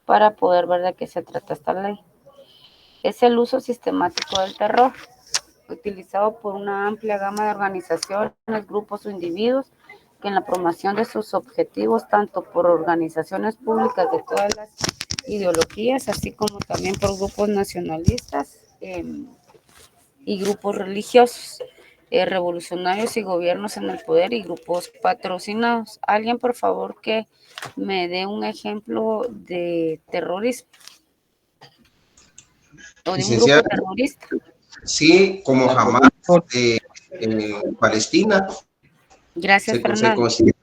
para poder ver de qué se trata esta ley. Es el uso sistemático del terror, utilizado por una amplia gama de organizaciones, grupos o individuos que en la promoción de sus objetivos, tanto por organizaciones públicas de todas las ideologías, así como también por grupos nacionalistas y grupos religiosos, revolucionarios y gobiernos en el poder y grupos patrocinados. Alguien, por favor, que me dé un ejemplo de terrorismo o de un grupo Licenciada, terrorista. sí, como Hamas de Palestina, Gracias, se Fernando. considera.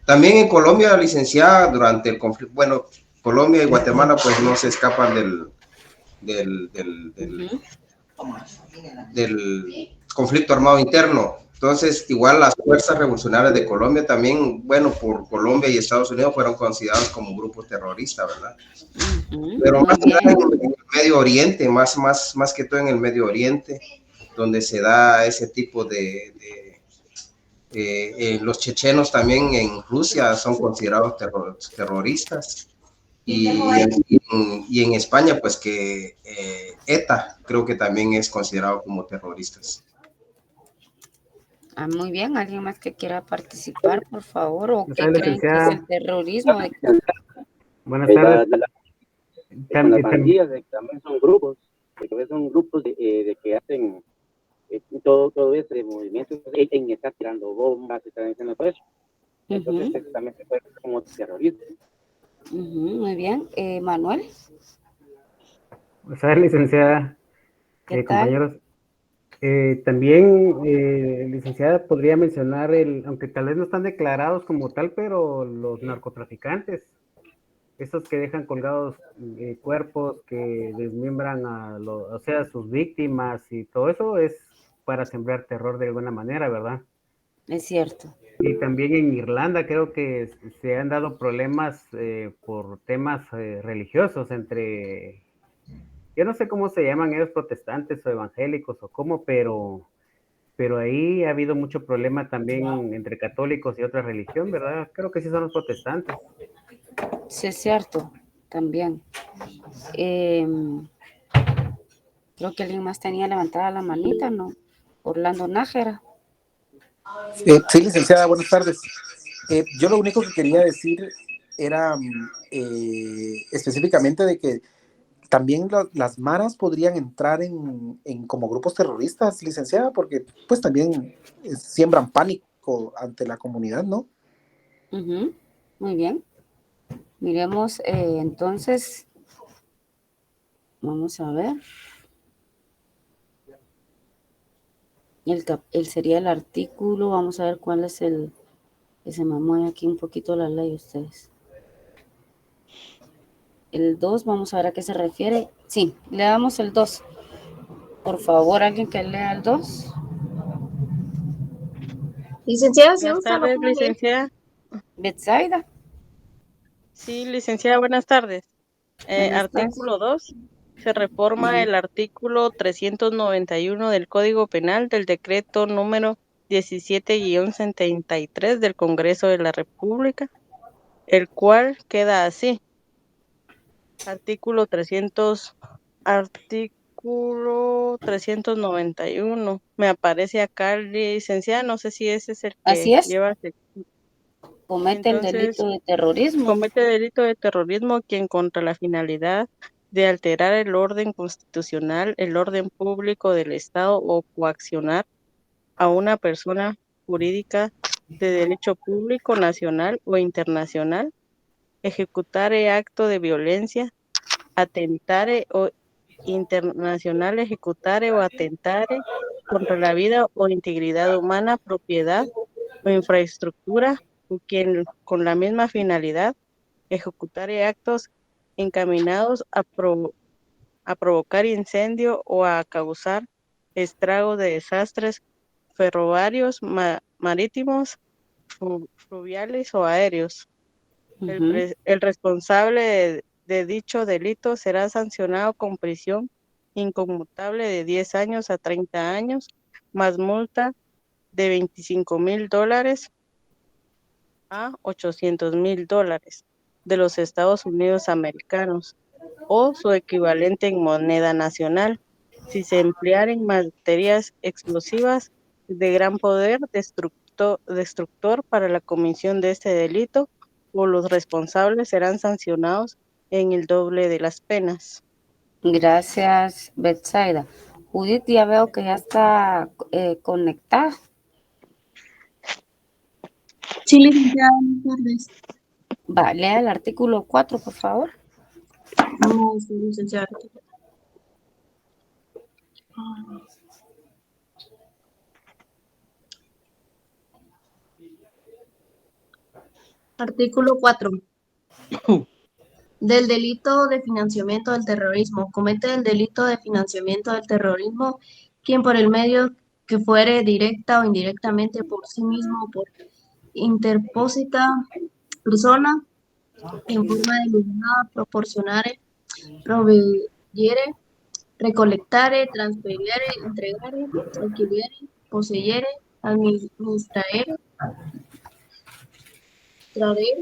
También en Colombia, licenciada, durante el conflicto, bueno, Colombia y Guatemala pues no se escapan del, del, del, Uh-huh. del conflicto armado interno. Entonces, igual las fuerzas revolucionarias de Colombia también, bueno, por Colombia y Estados Unidos fueron considerados como grupos terroristas, ¿verdad? Uh-huh. Pero Muy más que bien. nada en el Medio Oriente, más que todo en el Medio Oriente, donde se da ese tipo los chechenos también en Rusia son considerados terroristas. Y en España, pues que ETA creo que también es considerado como terroristas. Muy bien. ¿Alguien más que quiera participar, por favor? ¿O O qué sea, creen que es el licenciada, terrorismo? buenas tardes. Con las pandillas también son grupos, porque son grupos de que hacen todo ese movimiento, están tirando bombas, están haciendo todo eso. Entonces, Uh-huh. eso también se puede ver como terrorismo. Uh-huh. Muy bien. Manuel, O sea, licenciada, ¿qué tal? compañeros, también, licenciada, podría mencionar aunque tal vez no están declarados como tal, pero los narcotraficantes, esos que dejan colgados cuerpos, que desmiembran o sea, sus víctimas y todo eso es para sembrar terror de alguna manera, ¿verdad? Es cierto. Y también en Irlanda creo que se han dado problemas por temas religiosos yo no sé cómo se llaman ellos, protestantes o evangélicos o cómo, pero ahí ha habido mucho problema también entre católicos y otra religión, ¿verdad? Creo que sí son los protestantes. Sí, es cierto. También. Em, Creo que alguien más tenía levantada la manita, ¿no? Orlando Nájera. Sí, licenciada, buenas tardes. Yo lo único que quería decir era específicamente de que también las maras podrían entrar en como grupos terroristas, licenciada, porque pues también siembran pánico ante la comunidad, ¿no? Uh-huh. Muy bien. Miremos, entonces, vamos a ver. Sería el artículo, vamos a ver cuál es que se me mueve aquí un poquito la ley ustedes. El 2, vamos a ver a qué se refiere. Sí, le damos el 2. Por favor, alguien que lea el 2. Licenciada, si Buenas gusta, lo tardes, puedo leer. licenciada. Betsaida. Sí, licenciada, buenas tardes. Buenas tardes. Artículo 2. Se reforma el artículo 391 del Código Penal del decreto número 17-73 del Congreso de la República, el cual queda así. Artículo 391. Me aparece acá, licenciada, no sé si ese es el Así que es. lleva. Comete el delito Entonces, de terrorismo. comete delito de terrorismo quien contra la finalidad de alterar el orden constitucional, el orden público del Estado o coaccionar a una persona jurídica de derecho público nacional o internacional, ejecutare acto de violencia, atentare o internacional, ejecutare o atentare contra la vida o integridad humana, propiedad o infraestructura, o quien con la misma finalidad ejecutare actos encaminados a provocar incendio o a causar estragos de desastres ferroviarios, marítimos, fluviales o aéreos. Uh-huh. El responsable de dicho delito será sancionado con prisión inconmutable de 10 años a 30 años, más multa de $25,000 a $800,000. de los Estados Unidos americanos o su equivalente en moneda nacional, si se emplearen materias explosivas de gran poder destructor para la comisión de este delito, o los responsables serán sancionados en el doble de las penas. Gracias, Betsaida. Judith, ya veo que ya está conectada. Sí, licenciada, buenas tardes. Va, lea el artículo 4, por favor. No, sí, licenciada. Artículo 4. Del delito de financiamiento del terrorismo. Comete el delito de financiamiento del terrorismo quien por el medio que fuere directa o indirectamente por sí mismo o por interpósita persona en forma deliberada proporcionare, proveyere, recolectare, transferiere, entregare, adquiriere, poseyere, administrare, traer,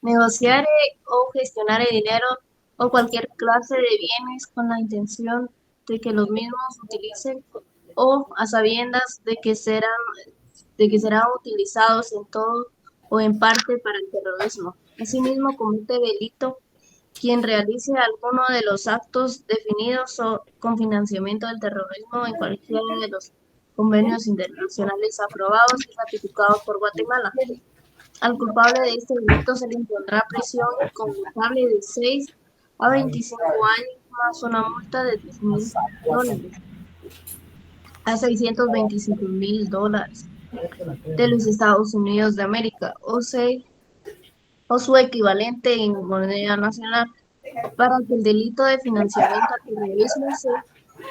negociare o gestionar el dinero o cualquier clase de bienes con la intención de que los mismos utilicen o a sabiendas de que serán utilizados en todo o en parte para el terrorismo. Asimismo, comete delito quien realice alguno de los actos definidos con financiamiento del terrorismo en cualquiera de los convenios internacionales aprobados y ratificados por Guatemala. Al culpable de este delito se le impondrá prisión conmutable de 6 a 25 años más una multa de $10,000 a $625,000 de los Estados Unidos de América o su equivalente en moneda nacional, para que el delito de financiamiento al terrorismo se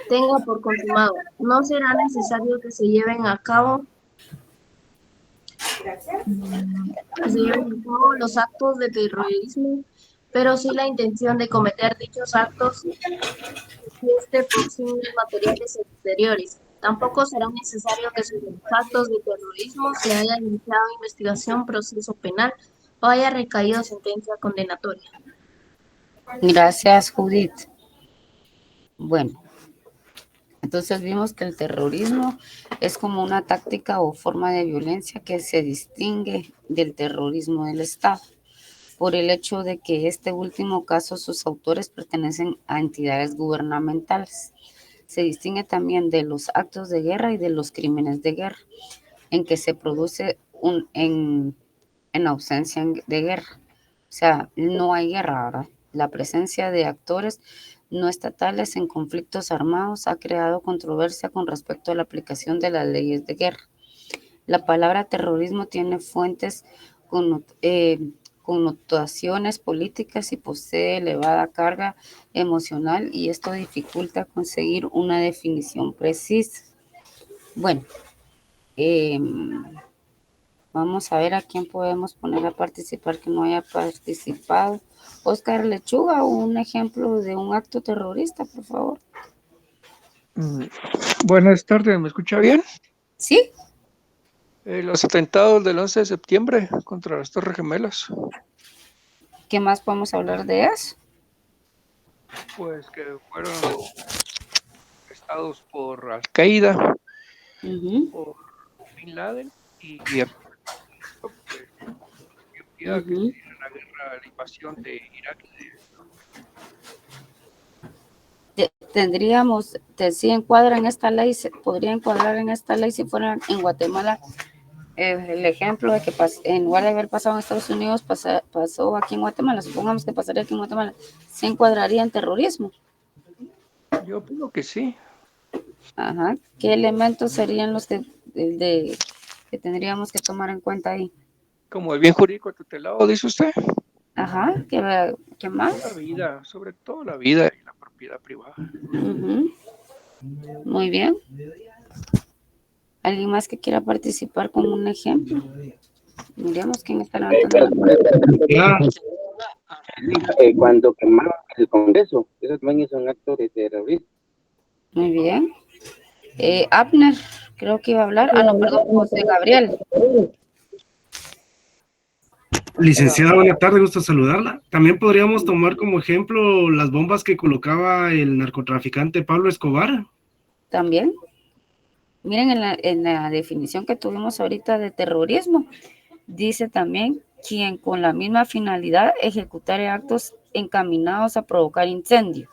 tenga por consumado. No será necesario que se lleven a cabo los actos de terrorismo, pero sí la intención de cometer dichos actos por sí materiales exteriores. Tampoco será necesario que sobre los actos de terrorismo se haya iniciado investigación, proceso penal o haya recaído sentencia condenatoria. Gracias, Judith. Bueno, entonces vimos que el terrorismo es como una táctica o forma de violencia que se distingue del terrorismo del Estado por el hecho de que este último caso sus autores pertenecen a entidades gubernamentales. Se distingue también de los actos de guerra y de los crímenes de guerra, en que se produce en ausencia de guerra. O sea, no hay guerra, ¿verdad? La presencia de actores no estatales en conflictos armados ha creado controversia con respecto a la aplicación de las leyes de guerra. La palabra terrorismo tiene fuentes connotaciones políticas y posee elevada carga emocional, y esto dificulta conseguir una definición precisa. Bueno, vamos a ver a quién podemos poner a participar que no haya participado. Oscar Lechuga, un ejemplo de un acto terrorista, por favor. Buenas tardes, ¿me escucha bien? Sí. Los atentados del 11 de septiembre contra las Torres Gemelas. ¿Qué más podemos hablar de eso? Pues que fueron arrestados por Al-Qaeda, por Bin Laden y que la guerra, la invasión de Irak. Tendríamos, sí encuadra en esta ley, se podría encuadrar en esta ley si fuera en Guatemala. El ejemplo de que en lugar de haber pasado en Estados Unidos, pasó aquí en Guatemala. Supongamos que pasaría aquí en Guatemala. ¿Se encuadraría en terrorismo? Yo opino que sí. Ajá. ¿Qué elementos serían los que tendríamos que tomar en cuenta ahí? Como el bien jurídico tutelado, dice usted. Ajá. ¿Qué más? La vida, sobre todo la vida y la propiedad privada. Muy bien. ¿Alguien más que quiera participar con un ejemplo? Miremos quién está levantando la mano. Cuando quemaron el Congreso, eso también es un acto de terrorismo. Muy bien. Abner, creo que iba a hablar. Ah, no, perdón, José Gabriel. Licenciada, buena tarde, gusto saludarla. También podríamos tomar como ejemplo las bombas que colocaba el narcotraficante Pablo Escobar. También, miren en la definición que tuvimos ahorita de terrorismo, dice también quien con la misma finalidad ejecutare actos encaminados a provocar incendio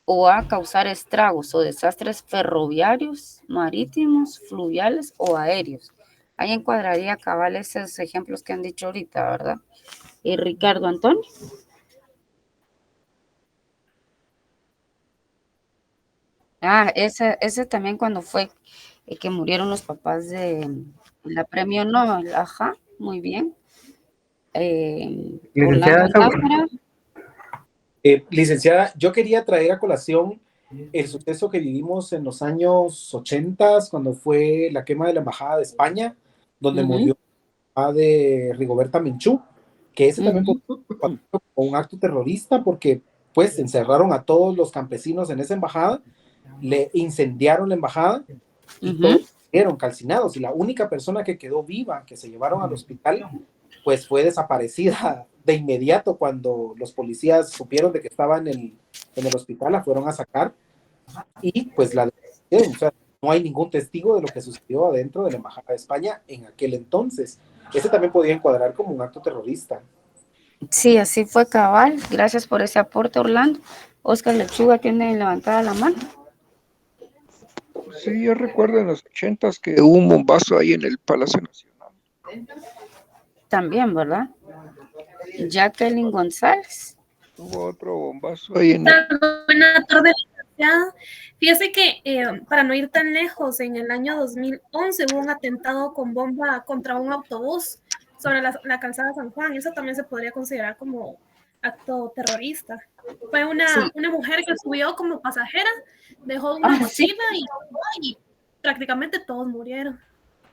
o a causar estragos o desastres ferroviarios, marítimos, fluviales o aéreos. Ahí encuadraría cabal esos ejemplos que han dicho ahorita, ¿verdad? Y Ricardo Antonio. Ese también cuando fue que murieron los papás de la premio Nobel, ajá, muy bien. Licenciada, Orlando Nájera. Licenciada, yo quería traer a colación el suceso que vivimos en los años 80, cuando fue la quema de la Embajada de España, donde murió la de Rigoberta Menchú, que ese también fue un acto terrorista porque pues encerraron a todos los campesinos en esa embajada, le incendiaron la embajada y todos fueron calcinados, y la única persona que quedó viva, que se llevaron al hospital, pues fue desaparecida de inmediato. Cuando los policías supieron de que estaba en el hospital, la fueron a sacar y pues la desaparecieron. O sea, no hay ningún testigo de lo que sucedió adentro de la Embajada de España en aquel entonces. Ese también podía encuadrar como un acto terrorista. Sí, así fue cabal. Gracias por ese aporte, Orlando. Oscar Lechuga tiene levantada la mano. Sí, yo recuerdo en los 80s que hubo un bombazo ahí en el Palacio Nacional. También, ¿verdad? Jacqueline González. Hubo otro bombazo ahí en Buenas tardes, licenciada. Fíjese que para no ir tan lejos, en el año 2011 hubo un atentado con bomba contra un autobús sobre la calzada San Juan. Eso también se podría considerar como acto terrorista. Fue una mujer que subió como pasajera, dejó una mochila y prácticamente todos murieron.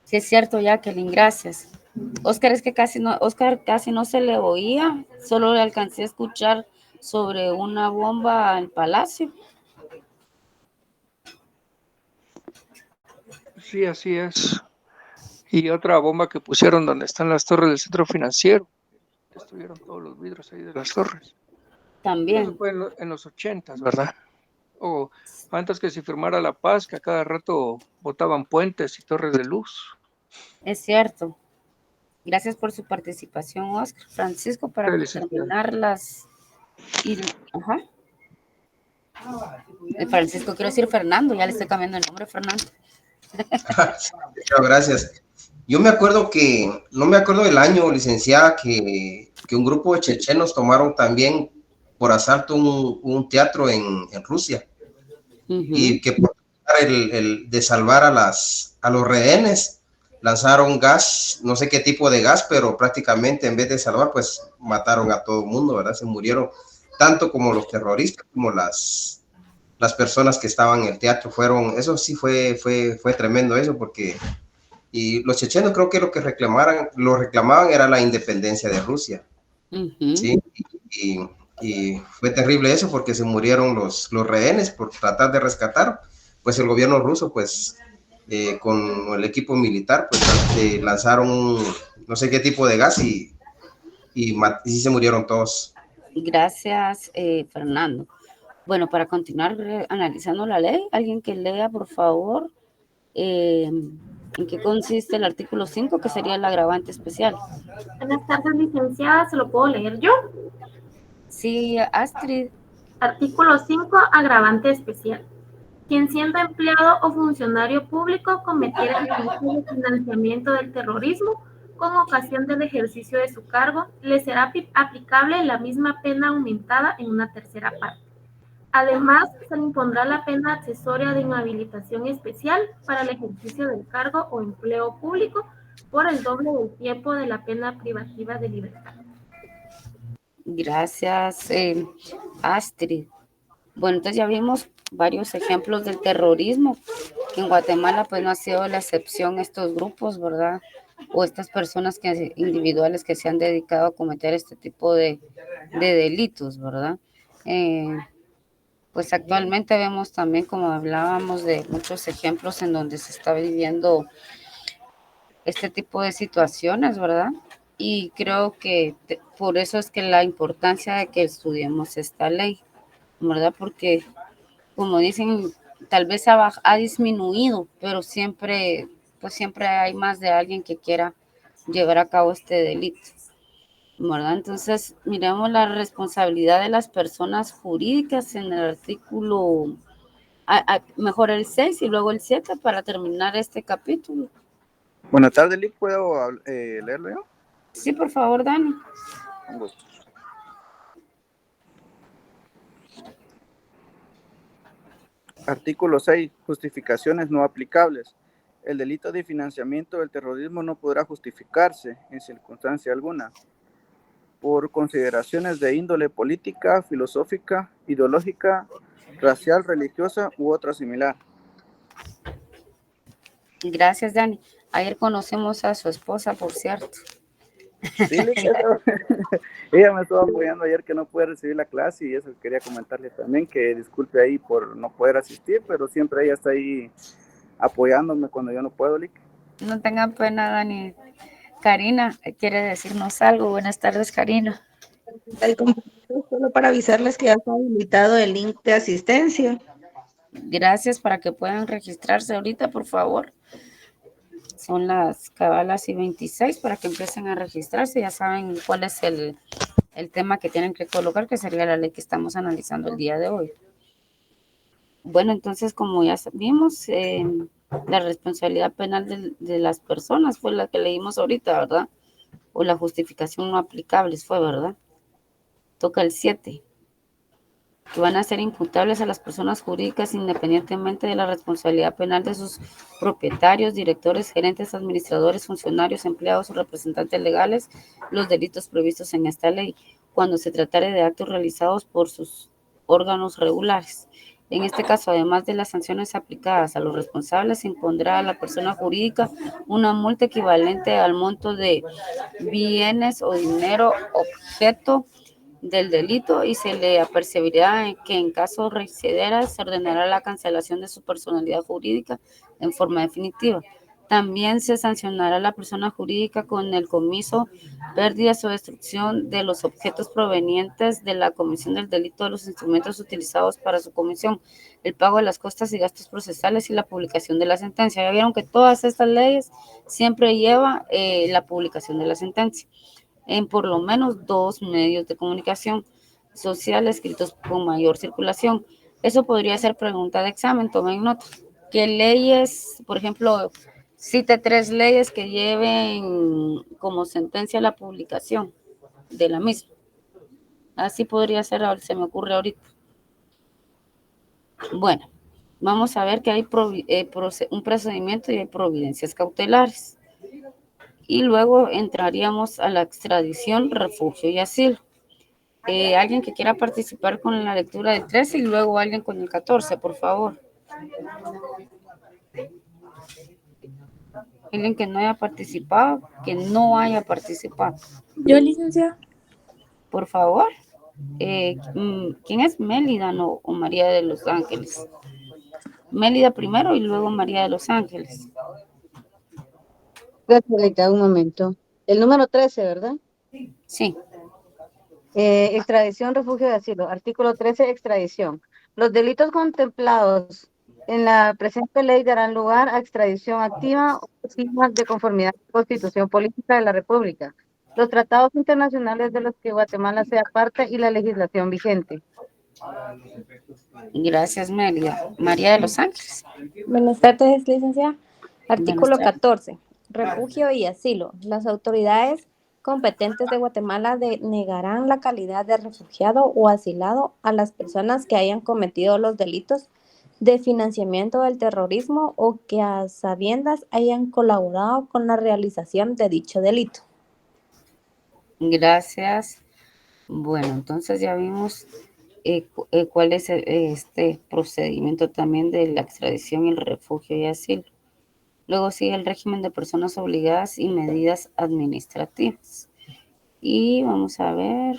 Sí, es cierto, Jacqueline, gracias. Oscar casi no se le oía, solo le alcancé a escuchar sobre una bomba al Palacio. Sí, así es. Y otra bomba que pusieron donde están las torres del centro financiero. Destruyeron todos los vidrios ahí de las torres. También. Eso fue en los 80s, ¿verdad? O antes que se firmara la paz, que a cada rato botaban puentes y torres de luz. Es cierto. Gracias por su participación, Oscar. Francisco, para terminar las... Ajá. Francisco, quiero decir Fernando, ya le estoy cambiando el nombre, Fernando. Gracias. Yo me acuerdo que, no me acuerdo del año, licenciada, que un grupo de chechenos tomaron también por asalto un teatro en Rusia. Y que por de salvar a los rehenes, lanzaron gas, no sé qué tipo de gas, pero prácticamente en vez de salvar, pues mataron a todo el mundo, ¿verdad? Se murieron tanto como los terroristas, como las personas que estaban en el teatro. Eso sí fue tremendo eso, porque y los chechenos creo que lo reclamaban era la independencia de Rusia. ¿Sí? Y fue terrible eso, porque se murieron los rehenes por tratar de rescatar. Pues el gobierno ruso, pues con el equipo militar, pues lanzaron no sé qué tipo de gas y sí se murieron todos. Gracias, Fernando. Bueno, para continuar analizando la ley, alguien que lea, por favor, en qué consiste el artículo 5, que sería el agravante especial. Buenas tardes, licenciada, ¿se lo puedo leer yo? Sí, Astrid. Artículo 5, agravante especial. Quien siendo empleado o funcionario público cometiera el delito de financiamiento del terrorismo con ocasión del ejercicio de su cargo, le será aplicable la misma pena aumentada en una tercera parte. Además, se le impondrá la pena accesoria de inhabilitación especial para el ejercicio del cargo o empleo público por el doble del tiempo de la pena privativa de libertad. Gracias, Astrid. Bueno, entonces ya vimos varios ejemplos del terrorismo, que en Guatemala pues no ha sido la excepción estos grupos, ¿verdad? O estas personas individuales que se han dedicado a cometer este tipo de delitos, ¿verdad? Pues actualmente vemos también, como hablábamos, de muchos ejemplos en donde se está viviendo este tipo de situaciones, ¿verdad? Y creo que por eso es que la importancia de que estudiemos esta ley, ¿verdad? Porque, como dicen, tal vez ha disminuido, pero siempre, pues siempre hay más de alguien que quiera llevar a cabo este delito, ¿verdad? Entonces, miremos la responsabilidad de las personas jurídicas en el artículo, mejor el 6 y luego el 7 para terminar este capítulo. Buenas tardes, Lick. ¿Puedo leerlo yo? Sí, por favor, Dani. Un gusto. Artículo 6. Justificaciones no aplicables. El delito de financiamiento del terrorismo no podrá justificarse en circunstancia alguna por consideraciones de índole política, filosófica, ideológica, racial, religiosa u otra similar. Gracias, Dani. Ayer conocemos a su esposa, por cierto. Sí, ella me estuvo apoyando ayer que no pude recibir la clase y eso quería comentarle también, que disculpe ahí por no poder asistir, pero siempre ella está ahí apoyándome cuando yo no puedo, Lick. No tengan pena, Dani. Karina, ¿quiere decirnos algo? Buenas tardes, Karina. Solo para avisarles que ya está habilitado el link de asistencia. Gracias, para que puedan registrarse ahorita, por favor. Son las cabalas y 26 para que empiecen a registrarse. Ya saben cuál es el tema que tienen que colocar, que sería la ley que estamos analizando el día de hoy. Bueno, entonces, como ya vimos, la responsabilidad penal de las personas fue la que leímos ahorita, ¿verdad? O la justificación no aplicable fue, ¿verdad? Toca el 7, que van a ser imputables a las personas jurídicas independientemente de la responsabilidad penal de sus propietarios, directores, gerentes, administradores, funcionarios, empleados o representantes legales, los delitos previstos en esta ley, cuando se tratare de actos realizados por sus órganos regulares. En este caso, además de las sanciones aplicadas a los responsables, se impondrá a la persona jurídica una multa equivalente al monto de bienes o dinero objeto del delito y se le apercibirá que en caso reincidiera se ordenará la cancelación de su personalidad jurídica en forma definitiva. También se sancionará a la persona jurídica con el comiso, pérdidas o destrucción de los objetos provenientes de la comisión del delito, de los instrumentos utilizados para su comisión, el pago de las costas y gastos procesales y la publicación de la sentencia. Ya vieron que todas estas leyes siempre llevan la publicación de la sentencia en por lo menos 2 medios de comunicación social escritos con mayor circulación. Eso podría ser pregunta de examen, tomen nota. ¿Qué leyes, por ejemplo, cite 3 leyes que lleven como sentencia la publicación de la misma? Así podría ser, se me ocurre ahorita. Bueno, vamos a ver que hay un procedimiento y hay providencias cautelares. Y luego entraríamos a la extradición, refugio y asilo. Alguien que quiera participar con la lectura del 13 y luego alguien con el 14, por favor. Alguien que no haya participado, Yo, licenciada. Por favor. ¿Quién es? Mélida, no, o María de los Ángeles. Mélida primero y luego María de los Ángeles. Gracias, un momento. El número 13, ¿verdad? Sí. Extradición, refugio y asilo. Artículo 13, extradición. Los delitos contemplados en la presente ley darán lugar a extradición activa o pasiva de conformidad a la Constitución Política de la República, los tratados internacionales de los que Guatemala sea parte y la legislación vigente. Gracias, Mélida. María de los Ángeles. Buenas tardes, licenciada. Artículo 14. Refugio y asilo. Las autoridades competentes de Guatemala negarán la calidad de refugiado o asilado a las personas que hayan cometido los delitos de financiamiento del terrorismo o que a sabiendas hayan colaborado con la realización de dicho delito. Gracias. Bueno, entonces ya vimos cuál es este procedimiento también de la extradición, el refugio y asilo. Luego sigue el régimen de personas obligadas y medidas administrativas. Y vamos a ver.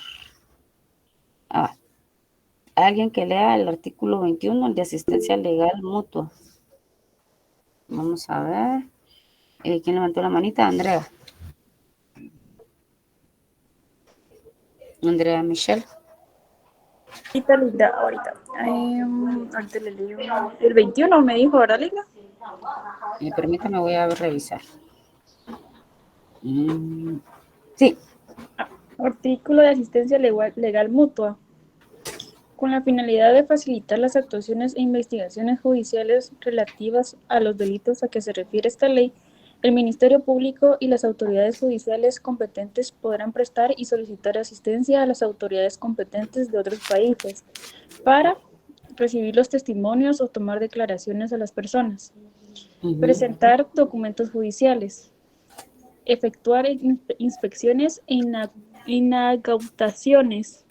Alguien que lea el artículo 21, el de asistencia legal mutua. Vamos a ver. ¿Quién levantó la manita? Andrea. Andrea Michelle. Ahorita le leo. El 21 me dijo, ¿verdad, Linda? Permítame, voy a revisar. Sí. Artículo de asistencia legal mutua. Con la finalidad de facilitar las actuaciones e investigaciones judiciales relativas a los delitos a que se refiere esta ley, el Ministerio Público y las autoridades judiciales competentes podrán prestar y solicitar asistencia a las autoridades competentes de otros países para recibir los testimonios o tomar declaraciones a las personas, presentar documentos judiciales, efectuar inspecciones e incautaciones,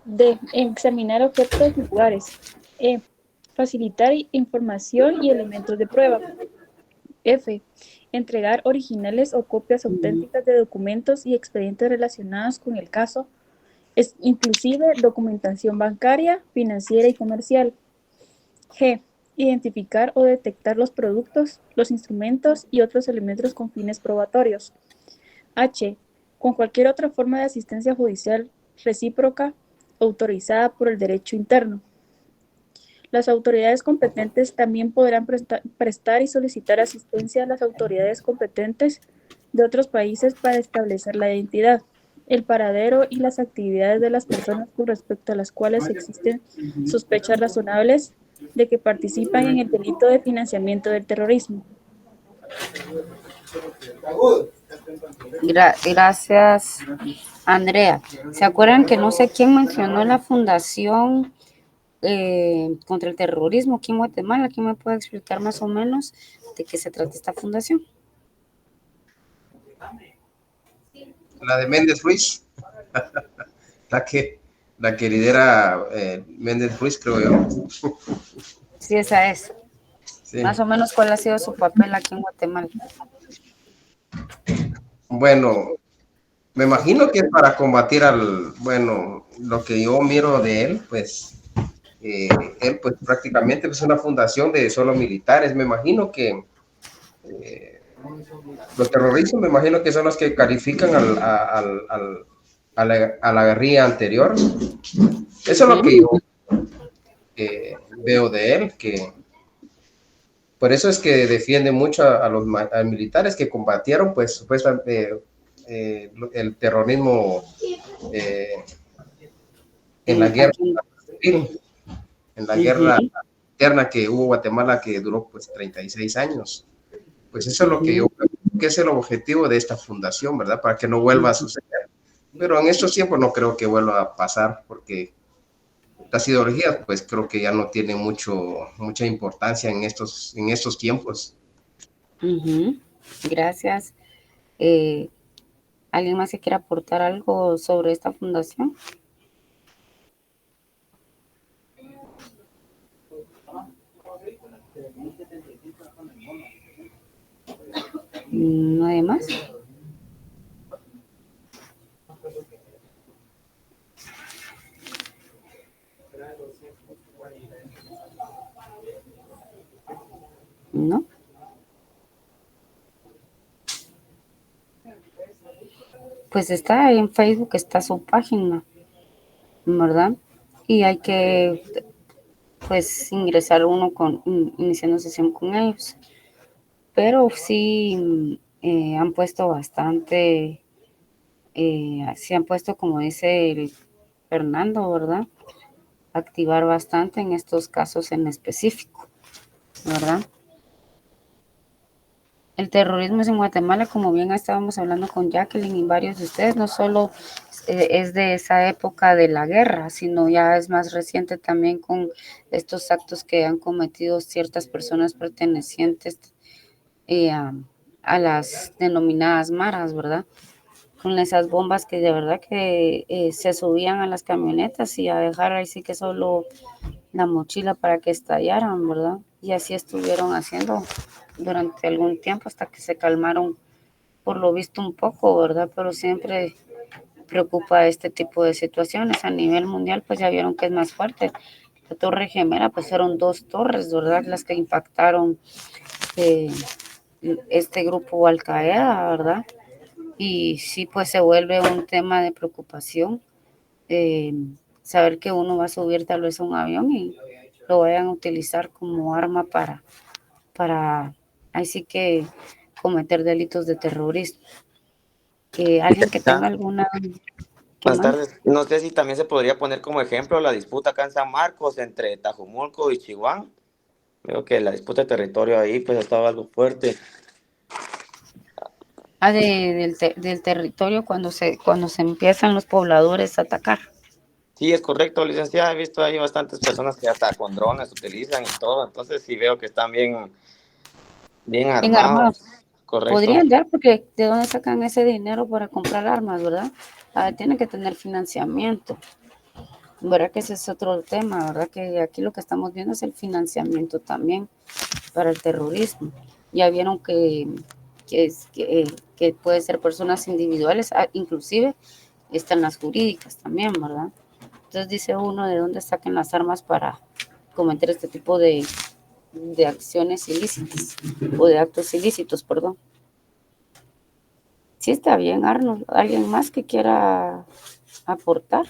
de examinar objetos y lugares, facilitar información y elementos de prueba, entregar originales o copias auténticas de documentos y expedientes relacionados con el caso, inclusive documentación bancaria, financiera y comercial. G. Identificar o detectar los productos, los instrumentos y otros elementos con fines probatorios. H. Con cualquier otra forma de asistencia judicial recíproca autorizada por el derecho interno. Las autoridades competentes también podrán prestar y solicitar asistencia a las autoridades competentes de otros países para establecer la identidad, el paradero y las actividades de las personas con respecto a las cuales existen sospechas razonables de que participan en el delito de financiamiento del terrorismo. Gracias, Andrea. ¿Se acuerdan que no sé quién mencionó la fundación contra el terrorismo aquí en Guatemala? ¿Quién me puede explicar más o menos de qué se trata esta fundación? La de Méndez Ruiz. la que lidera Méndez Ruiz, creo yo. Sí, esa es. Sí. Más o menos, ¿cuál ha sido su papel aquí en Guatemala? Bueno, me imagino que es para combatir lo que yo miro de él, pues, él pues prácticamente es una fundación de solo militares. Me imagino que los terroristas, me imagino que son los que califican a la guerrilla anterior. Eso es lo que yo veo de él, que por eso es que defiende mucho a los militares que combatieron, pues, supuestamente el terrorismo en la guerra civil, en la guerra interna que hubo en Guatemala, que duró pues 36 años. Pues eso es lo que yo creo que es el objetivo de esta fundación, ¿verdad? Para que no vuelva a suceder. Pero en estos tiempos no creo que vuelva a pasar, porque las ideologías, pues creo que ya no tienen mucha importancia en estos tiempos. Gracias. ¿Alguien más que quiera aportar algo sobre esta fundación? ¿Nadie más? ¿No? Pues está en Facebook, está su página, ¿verdad? Y hay que, pues, ingresar uno iniciando sesión con ellos. Pero sí han puesto bastante, sí han puesto, como dice el Fernando, ¿verdad? Activar bastante en estos casos en específico, ¿verdad? El terrorismo en Guatemala, como bien estábamos hablando con Jacqueline y varios de ustedes, no solo es de esa época de la guerra, sino ya es más reciente también con estos actos que han cometido ciertas personas pertenecientes a las denominadas maras, ¿verdad? Con esas bombas que de verdad que se subían a las camionetas y a dejar ahí sí que solo la mochila para que estallaran, ¿verdad? Y así estuvieron haciendo durante algún tiempo hasta que se calmaron por lo visto un poco, ¿verdad? Pero siempre preocupa este tipo de situaciones. A nivel mundial, pues ya vieron que es más fuerte. La Torre Gemela, pues fueron 2 torres, ¿verdad? Las que impactaron este grupo Al Qaeda, ¿verdad? y sí, pues se vuelve un tema de preocupación, saber que uno va a subir tal vez a un avión y lo vayan a utilizar como arma para así que cometer delitos de terrorismo. Que alguien que tenga alguna... ¿Qué Buenas más? tardes. No sé si también se podría poner como ejemplo la disputa acá en San Marcos entre Tajumulco y Chihuahua. Creo que la disputa de territorio ahí pues estaba algo fuerte. Ah, del territorio cuando se empiezan los pobladores a atacar. Sí, es correcto, licenciada. He visto ahí bastantes personas que hasta con drones utilizan y todo. Entonces sí veo que están bien Bien armados. armados. Correcto. Podrían dar, porque ¿de dónde sacan ese dinero para comprar armas, verdad? Tienen que tener financiamiento. ¿Verdad que ese es otro tema? ¿Verdad que aquí lo que estamos viendo es el financiamiento también para el terrorismo? Ya vieron que puede ser personas individuales, inclusive están las jurídicas también, ¿verdad? Entonces dice uno de dónde saquen las armas para cometer este tipo de acciones ilícitas o de actos ilícitos, perdón. Sí, está bien, Arnold. ¿Alguien más que quiera aportar?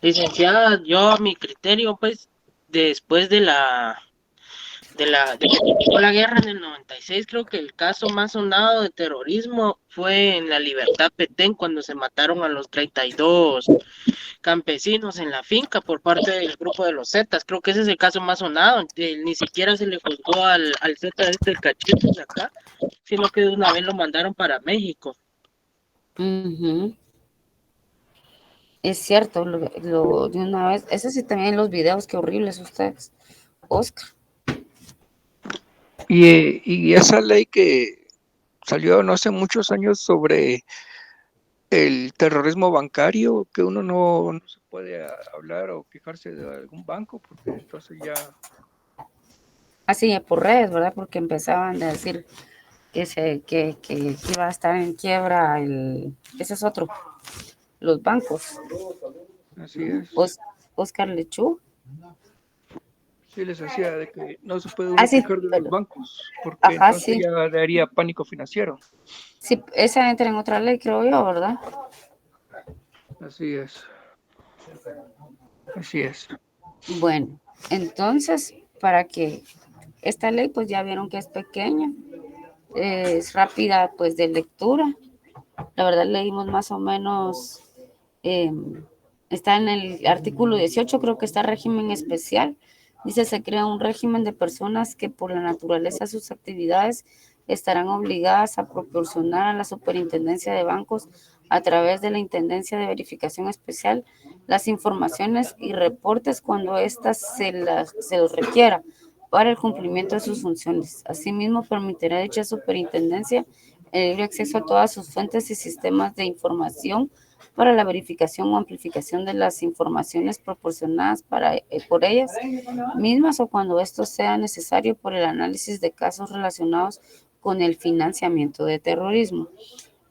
Licenciada, yo a mi criterio, pues, después de que terminó la guerra en el 96, creo que el caso más sonado de terrorismo fue en la Libertad Petén, cuando se mataron a los 32 campesinos en la finca por parte del grupo de los Zetas. Creo que ese es el caso más sonado. Ni siquiera se le juzgó al Zeta el cachito de acá, sino que de una vez lo mandaron para México. Es cierto, de una vez. Eso sí, también los videos, qué horribles ustedes, Oscar. Y esa ley que salió no hace muchos años sobre el terrorismo bancario, que uno no se puede hablar o quejarse de algún banco, porque entonces ya... Así, por redes, ¿verdad? Porque empezaban a decir que iba a estar en quiebra ese es otro, los bancos. Así es. Oscar Lechú. Sí, les decía de que no se puede uno Sí, quejar de los bancos, porque ajá, entonces sí. ya daría pánico financiero. Sí, esa entra en otra ley, creo yo, ¿verdad? Así es. Así es. Bueno, entonces, para que esta ley, pues ya vieron que es pequeña, es rápida, pues de lectura. La verdad leímos más o menos, está en el artículo 18, creo que está régimen especial. Dice, se crea un régimen de personas que por la naturaleza de sus actividades estarán obligadas a proporcionar a la Superintendencia de Bancos a través de la Intendencia de Verificación Especial las informaciones y reportes cuando éstas se los requiera para el cumplimiento de sus funciones. Asimismo, permitirá a dicha superintendencia el libre acceso a todas sus fuentes y sistemas de información para la verificación o amplificación de las informaciones proporcionadas por ellas mismas o cuando esto sea necesario por el análisis de casos relacionados con el financiamiento de terrorismo.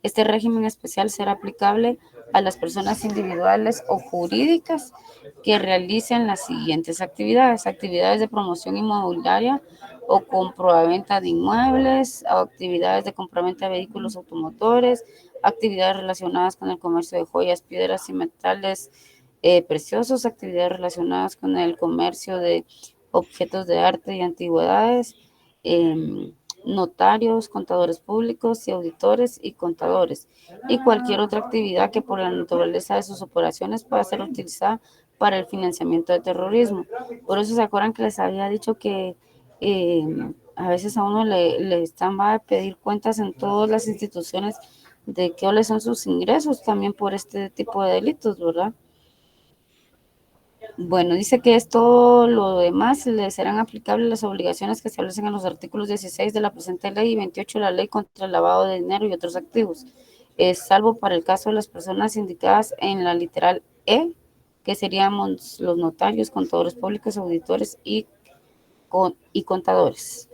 Este régimen especial será aplicable a las personas individuales o jurídicas que realicen las siguientes actividades: actividades de promoción inmobiliaria o compraventa de inmuebles, o actividades de compraventa de vehículos automotores, actividades relacionadas con el comercio de joyas, piedras y metales preciosos, actividades relacionadas con el comercio de objetos de arte y antigüedades, notarios, contadores públicos y auditores y contadores, y cualquier otra actividad que por la naturaleza de sus operaciones pueda ser utilizada para el financiamiento de terrorismo. Por eso se acuerdan que les había dicho que a veces a uno le están a pedir cuentas en todas las instituciones de cuáles son sus ingresos también por este tipo de delitos, ¿verdad? Bueno, dice que esto, lo demás, le serán aplicables las obligaciones que se establecen en los artículos 16 de la presente ley y 28 de la ley contra el lavado de dinero y otros activos, salvo para el caso de las personas indicadas en la literal E, que seríamos los notarios, contadores públicos, auditores y contadores,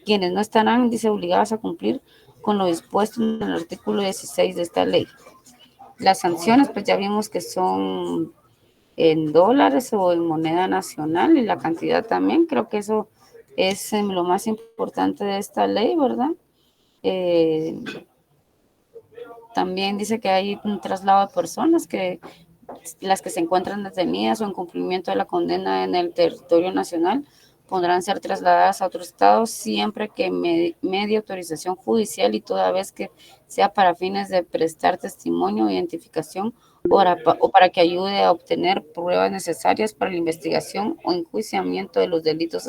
quienes no estarán, dice, obligados a cumplir con lo dispuesto en el artículo 16 de esta ley. Las sanciones, pues ya vimos que son en dólares o en moneda nacional, y la cantidad también, creo que eso es lo más importante de esta ley, ¿verdad? También dice que hay un traslado de personas que las que se encuentran detenidas o en cumplimiento de la condena en el territorio nacional podrán ser trasladadas a otro estado siempre que medie autorización judicial y toda vez que sea para fines de prestar testimonio, identificación o para que ayude a obtener pruebas necesarias para la investigación o enjuiciamiento de los delitos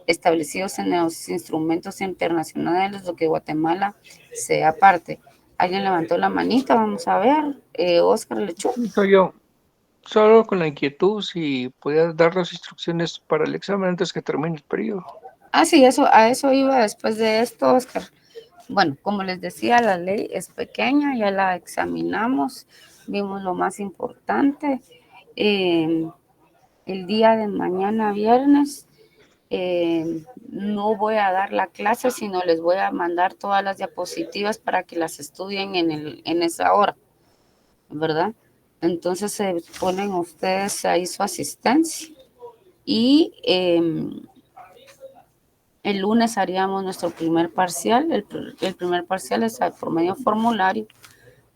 establecidos en los instrumentos internacionales, lo que Guatemala sea parte. Alguien levantó la manita, vamos a ver. Oscar Lechuga. Soy yo. Solo con la inquietud si podías dar las instrucciones para el examen antes que termine el periodo. Ah, sí, a eso iba después de esto, Oscar. Bueno, como les decía, la ley es pequeña, ya la examinamos, vimos lo más importante. El día de mañana, viernes, no voy a dar la clase, sino les voy a mandar todas las diapositivas para que las estudien en esa hora, ¿verdad? Entonces se ponen ustedes ahí su asistencia y el lunes haríamos nuestro primer parcial. El primer parcial es por medio formulario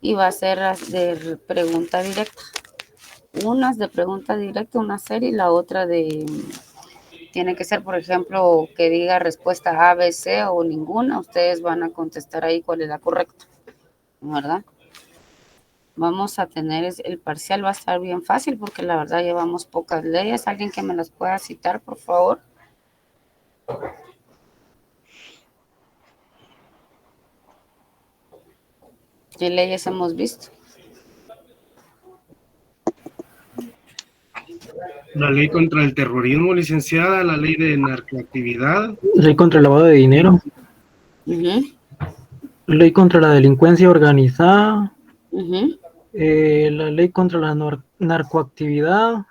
y va a ser de pregunta directa. Unas de pregunta directa, una serie, y la otra tiene que ser, por ejemplo, que diga respuesta A, B, C o ninguna. Ustedes van a contestar ahí cuál es la correcta, ¿verdad? Vamos a tener, el parcial va a estar bien fácil porque la verdad llevamos pocas leyes. ¿Alguien que me las pueda citar, por favor? ¿Qué leyes hemos visto? La ley contra el terrorismo, licenciada, la ley de narcoactividad. Ley contra el lavado de dinero. Ley contra la delincuencia organizada. La ley contra la narcoactividad.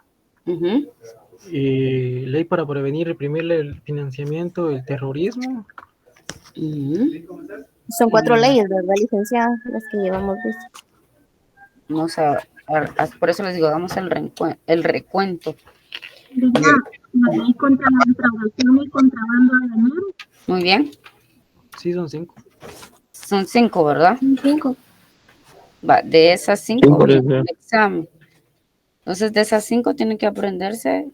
Ley para prevenir y reprimir el financiamiento del terrorismo. Son 4 leyes, ¿verdad, licenciada? Las que llevamos visto. Vamos por eso les digo, hagamos el recuento. La ley contra la defraudación y contrabando de dinero. Muy bien. Sí, son 5. Son 5, ¿verdad? 5. Va, de esas 5, Sí, el examen. Entonces, de esas 5 tienen que aprenderse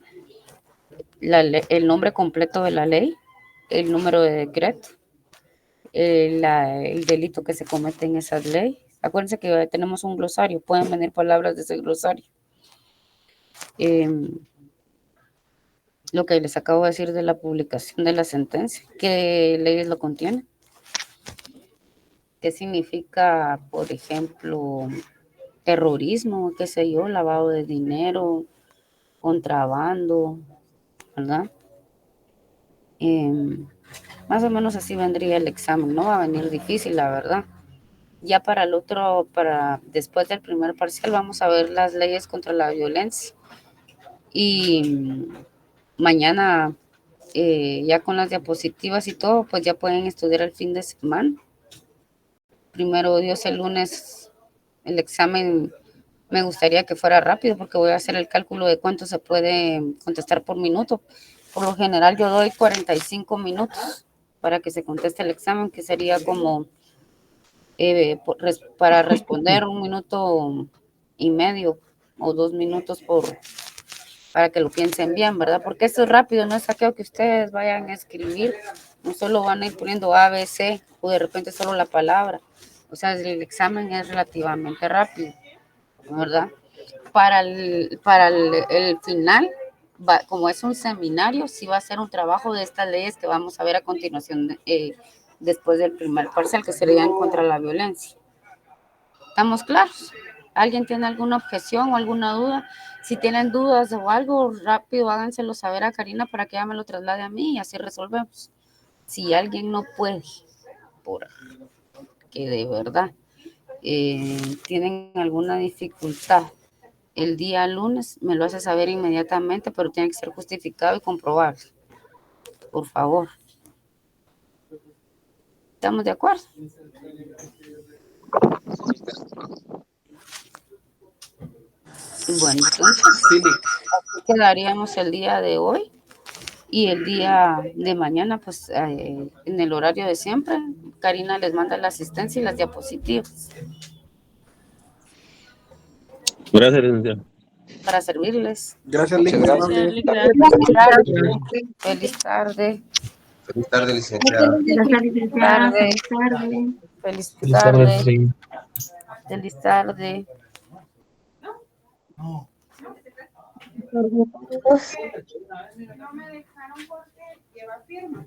el nombre completo de la ley, el número de decreto, el delito que se comete en esa ley. Acuérdense que tenemos un glosario, pueden venir palabras de ese glosario. Lo que les acabo de decir de la publicación de la sentencia, ¿qué leyes lo contienen? ¿Qué significa, por ejemplo, terrorismo, qué sé yo, lavado de dinero, contrabando, ¿verdad? Más o menos así vendría el examen, no va a venir difícil, la verdad. Ya para el otro, después del primer parcial, vamos a ver las leyes contra la violencia. Y mañana, ya con las diapositivas y todo, pues ya pueden estudiar el fin de semana. Primero Dios, el lunes, el examen me gustaría que fuera rápido porque voy a hacer el cálculo de cuánto se puede contestar por minuto. Por lo general yo doy 45 minutos para que se conteste el examen, que sería como para responder 1 minuto y medio o 2 minutos para que lo piensen bien, ¿verdad? Porque esto es rápido, no es saqueo que ustedes vayan a escribir, no solo van a ir poniendo A, B, C o de repente solo la palabra. O sea, el examen es relativamente rápido, ¿verdad? Para el final, como es un seminario, sí va a ser un trabajo de estas leyes que vamos a ver a continuación después del primer parcial, que sería en contra la violencia. ¿Estamos claros? ¿Alguien tiene alguna objeción o alguna duda? Si tienen dudas o algo, rápido háganselo saber a Karina para que ella me lo traslade a mí y así resolvemos. Si alguien no puede, porque de verdad tienen alguna dificultad el día lunes, me lo hace saber inmediatamente, pero tiene que ser justificado y comprobable. Por favor. ¿Estamos de acuerdo? Bueno, entonces así quedaríamos el día de hoy Y el día de mañana, pues en el horario de siempre, Karina les manda la asistencia y las diapositivas. Gracias, licenciada. Para servirles. Gracias, Muchas Lick. gracias. Feliz tarde. Feliz tarde, licenciada. Gracias, licenciada. Feliz tarde. Feliz Feliz tarde, tarde. sí. Feliz tarde. Todos. No me dejaron porque lleva firma.